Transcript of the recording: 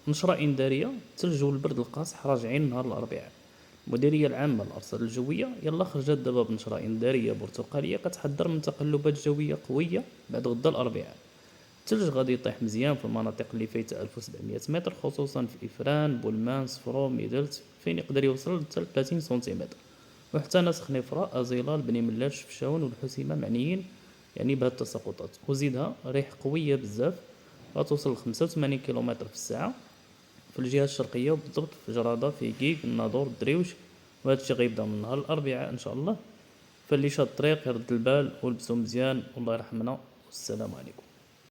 نشرة إنذارية: الثلج والبرد القاصح راجعين نهار الأربعاء. المديرية العامة للأرصاد الجوية يلا خرجت دابا بنشرة إنذارية برتقالية كتحذر من تقلبات جوية قوية بعد غدا الأربعاء. الثلج غادي يطيح مزيان في المناطق اللي فايتة 1700 متر، خصوصا في إفران، بولمان، صفرو، ميدلت، فين يقدر يوصل حتى 30 سنتيمتر. وحتى نسخ نفرة، أزيلال، بني ملاش، فشاون والحسيمة معنيين يعني بهاد التساقطات. وزيدها ريح قوية بزاف غتوصل ل 85 كيلومتر في الساعة في الجهة الشرقية، وبالضبط في جرادة، في كيك، الناظور، الدريوش. وهادشي غيبدا من نهار الأربعاء إن شاء الله. فاللي شاد الطريق يرد البال ولبسو مزيان والله يرحمنا، والسلام عليكم.